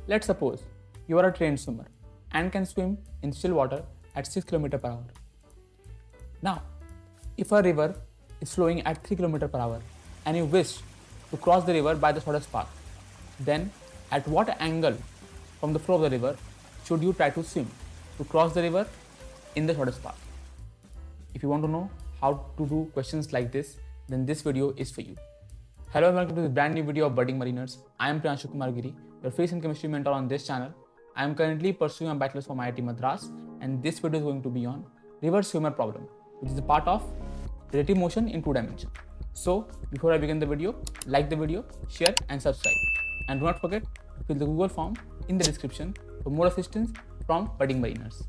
Let's suppose you are a trained swimmer and can swim in still water at 6 km per hour. Now, if a river is flowing at 3 km per hour and you wish to cross the river by the shortest path, then at what angle from the flow of the river should you try to swim to cross the river in the shortest path? If you want to know how to do questions like this, then this video is for you. Hello and welcome to this brand new video of Budding Mariners. I am Priyanshu Kumar Giri, your physics and chemistry mentor on this channel. I am currently pursuing a bachelor's from IIT Madras, and this video is going to be on river swimmer problem, which is a part of relative motion in 2 dimensions. So before I begin the video, like the video, share and subscribe. And do not forget to fill the Google form in the description for more assistance from Budding Mariners.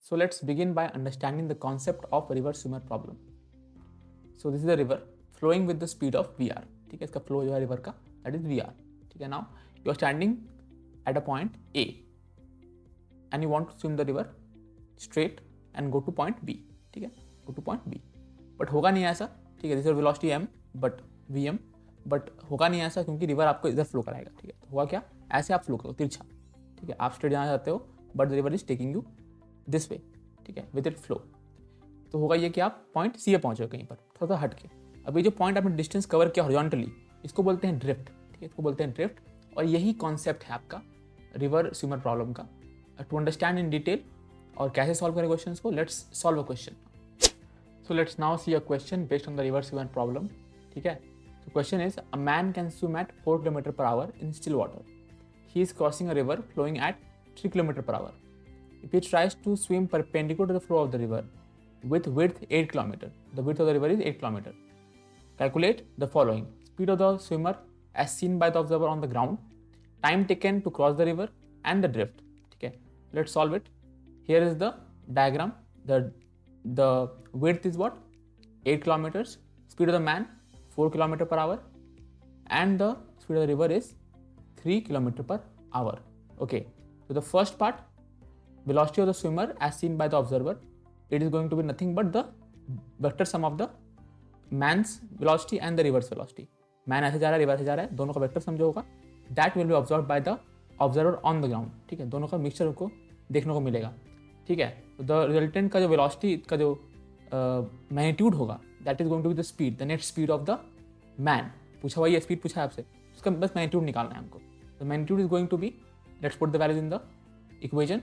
So let's begin by understanding the concept of river swimmer problem. So this is a river flowing with the speed of VR. ठीक है, इसका flow जो है river का, that is VR. ठीक है, now you are standing at a point A and you want to swim the river straight and go to point B. ठीक है, go to point B. But होगा नहीं ऐसा. ठीक है, this is velocity m but Vm, but होगा नहीं ऐसा क्योंकि रिवर आपको इधर फ्लो कराएगा. ठीक है, तो हुआ क्या, ऐसे आप फ्लो करो तिरछा. ठीक है, आप स्ट्रेट जाना चाहते हो but the river is taking you this way. ठीक है, विद इट फ्लो. तो होगा ये कि आप पॉइंट सी पे पहुंचे कहीं पर थोड़ा सा हट के. अब ये जो पॉइंट आपने डिस्टेंस कवर किया हॉरिजॉन्टली, इसको बोलते हैं ड्रिफ्ट. ठीक है, इसको बोलते हैं ड्रिफ्ट. और यही कॉन्सेप्ट है आपका रिवर स्विमर प्रॉब्लम का. टू अंडरस्टैंड इन डिटेल और कैसे सॉल्व करें क्वेश्चन को, let's solve a question. So let's now see a question based on the river swimmer problem. ठीक है, तो question is a man can swim at 4 km per hour in still water. He is crossing a river flowing at 3 km per hour. If he tries to swim perpendicular to the flow of the river with width 8 km, the width of the river is 8 km. Calculate the following: speed of the swimmer as seen by the observer on the ground, time taken to cross the river, and the drift. Okay, let's solve it. Here is the diagram. The width is what? 8 kilometers. Speed of the man 4 km per hour, and the speed of the river is 3 km per hour. Okay, so the first part, velocity of the swimmer as seen by the observer, it is going to be nothing but the vector sum of the man's velocity and the river's velocity. Man ऐसे जा रहा है, river ऐसे जा रहा है, दोनों का वेक्टर सम जो होगा that will be observed by the observer on the ground. ठीक है, दोनों का मिक्सचर को देखने को मिलेगा. ठीक है, तो द रिजल्टेंट का जो वेलोसिटी का जो मैग्नीट्यूड होगा that is going to be the speed, the net speed of the man. पूछा हुआ ये स्पीड पूछा है आपसे, उसका बस मैग्नीट्यूड निकालना है हमको. The magnitude is going to be, let's put the values in the equation.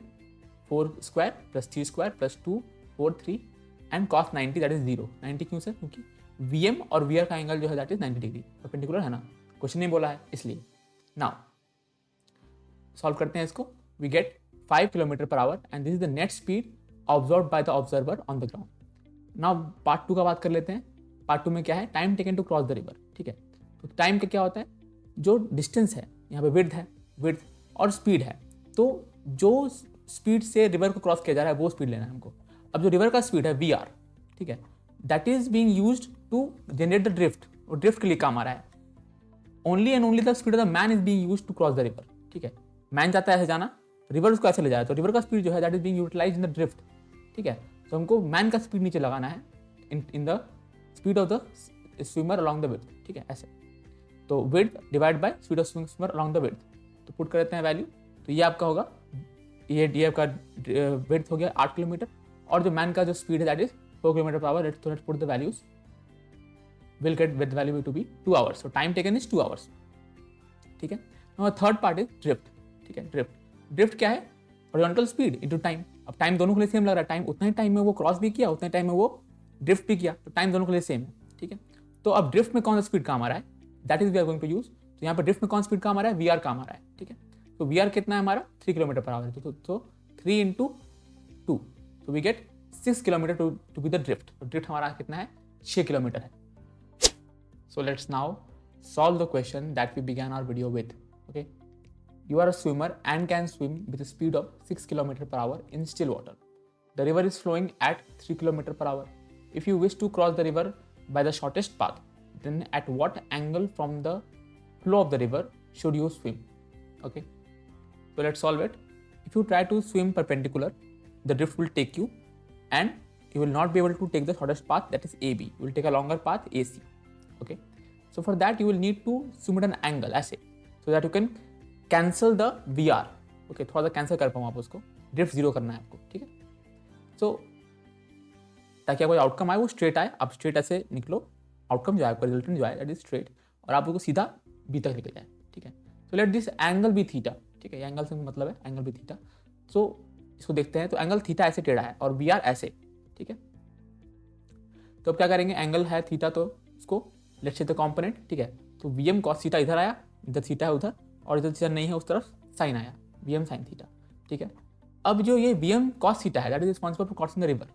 4 square plus 3 square plus 2 4 3 and cos 90 that is 0. 90 क्यों सर? क्योंकि VM और VR का एंगल जो है दैट इज 90 डिग्री परपेंडिकुलर है ना, क्वेश्चन नहीं बोला है इसलिए. नाउ सॉल्व करते हैं इसको. We get 5 km per hour and this is the net speed observed by the observer on the ground. Now part 2 का बात कर लेते हैं. पार्ट 2 में क्या है? Time taken to cross the river. ठीक है, तो टाइम का क्या होता है? जो डिस्टेंस है यहाँ पे विड्थ है, विड्थ और स्पीड है. तो जो स्पीड से रिवर को क्रॉस किया जा रहा है वो स्पीड लेना है हमको. अब जो रिवर का स्पीड है VR, ठीक है, that is being used to generate the drift. और ड्रिफ्ट के लिए काम आ रहा है. Only and only the speed of the man is being used to cross the river. ठीक है, मैन चाहता है ऐसे जाना, रिवर उसको ऐसे ले जाए, तो रिवर का स्पीड जो है that is being utilized in the drift. ठीक है, तो हमको मैन का स्पीड नीचे लगाना है in the speed of the swimmer along the width. ठीक है, ऐसे. तो width divide by speed of swimmer along the width. तो पुट कर देते हैं वैल्यू. तो ये आपका होगा, ये आपका विड्थ हो गया 8 किलोमीटर और जो मैन का जो स्पीड है that is 4 km per hour. Let's put the values. Will get with value to be 2 hours. So time taken is 2 hours. ठीक है, now third part is drift. ठीक है, ड्रिफ्ट क्या है? Horizontal speed into time. अब time दोनों के लिए सेम लग रहा है. टाइम उतना ही टाइम में वो क्रॉस भी किया, उतना ही टाइम में वो ड्रिफ्ट भी किया, तो टाइम दोनों के लिए सेम है. ठीक है, तो अब ड्रिफ्ट में कौन सा स्पीड काम आ रहा है that is we are going to use. तो यहाँ पर ड्रिफ्ट में कौन स्पीड काम आ रहा है? VR काम आ रहा है. ठीक है, तो VR कितना है हमारा? 3 km per hour. तो 3 into 2, so we get 6 km to be the drift. तो ड्रिफ्ट हमारा कितना है? 6 किलोमीटर है. So let's now solve the question that we began our video with. Okay, you are a swimmer and can swim with a speed of 6 km per hour in still water. The river is flowing at 3 km per hour. If you wish to cross the river by the shortest path, then at what angle from the flow of the river should you swim? Okay, so let's solve it. If you try to swim perpendicular, the drift will take you and you will not be able to take the shortest path, that is AB. You will take a longer path, AC. Okay. So for that you will need to swim at an angle ऐसे, so that you can cancel the VR. Okay, थोड़ा सा cancel कर पाऊँ आप उसको, drift zero करना है आपको, ठीक है. सो ताकि आपको आउटकम आए वो स्ट्रेट आए, आप स्ट्रेट ऐसे निकलो, आउटकम जो है आपका रिजल्टेंट जो है दैट इज स्ट्रेट, और आप उसको सीधा बी तक निकल जाए, ठीक है. So let this angle be theta, ठीक है, एंगल से मतलब है एंगल बी थीटा. सो इसको देखते हैं, तो एंगल थीटा ऐसे टेढ़ा है और वी आर ऐसे, ठीक है. तो अब क्या करेंगे, एंगल है थीटा, तो इसको लेट्स से द कंपोनेंट, ठीक है. तो वी एम कॉस थीटा इधर आया, इधर थीटा है उधर, और इधर थीटा नहीं है उस तरफ साइन आया, वी एम साइन थीटा, ठीक है. अब जो ये वी एम कॉस थीटा है that is responsible for crossing the river.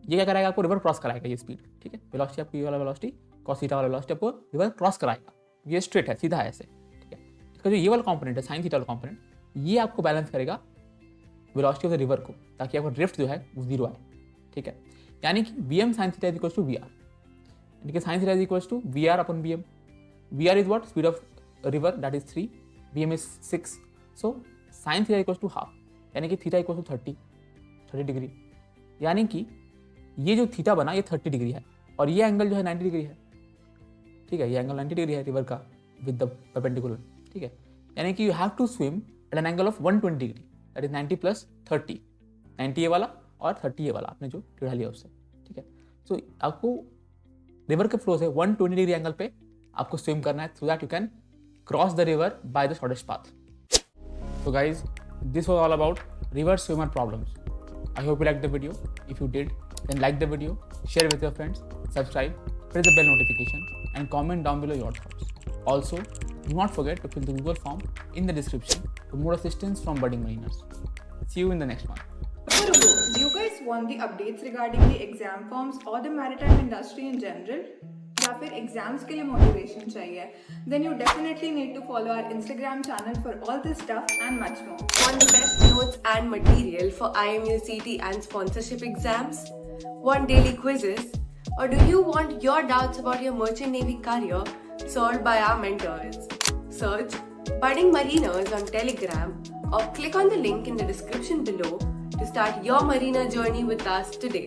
ये क्या कराएगा, आपको रिवर क्रॉस कराएगा ये स्पीड, ठीक है. वेलोसिटी आपकी वाला वेलोसिटी, कॉस थीटा वाला वेलोसिटी आपको रिवर क्रॉस कराएगा. ये स्ट्रेट है, सीधा है ऐसे, ठीक है. इसका जो ये वाला कंपोनेंट है साइन थीटा वाला कंपोनेंट, ये आपको बैलेंस करेगा वेलोसिटी ऑफ द रिवर को, ताकि आपका ड्रिफ्ट जो है वो जीरो आए, ठीक है. यानी कि V M sine theta is equal to V R, यानी कि sine theta is equal to V R upon V M. V R is what, speed of river that is 3, V M is 6. So sine theta equal to half, यानी कि theta equal to 30 degree. यानी कि ये जो theta बना ये 30 degree है, और ये एंगल जो है 90 डिग्री है, ठीक है. ये एंगल 90 डिग्री है रिवर का विद द परपेंडिकुलर, ठीक है. यानी कि you have to swim at an angle of 120 degree, that is 90 plus 30, 90 ये वाला और 30 ये वाला आपने जो टेढ़ा लिया उससे, ठीक है. सो आपको रिवर के फ्लो से 120 डिग्री एंगल पे आपको स्विम करना है, so that you can cross the river by the shortest path. So guys, this was all about river swimmer problems. I hope you liked the video. If you did, then like the video, share with your friends, subscribe, press the bell notification, and comment down below your thoughts. Also, do not forget to fill the Google form in the description for more assistance from budding mariners. See you in the next one. Do you guys want the updates regarding the exam forms or the maritime industry in general? या फिर exams के लिए motivation चाहिए, then you definitely need to follow our Instagram channel for all this stuff and much more. Want the best notes and material for IMU CT and sponsorship exams? Want daily quizzes? Or do you want your doubts about your merchant navy career solved by our mentors? Search Budding Mariners on Telegram or click on the link in the description below to start your mariner journey with us today.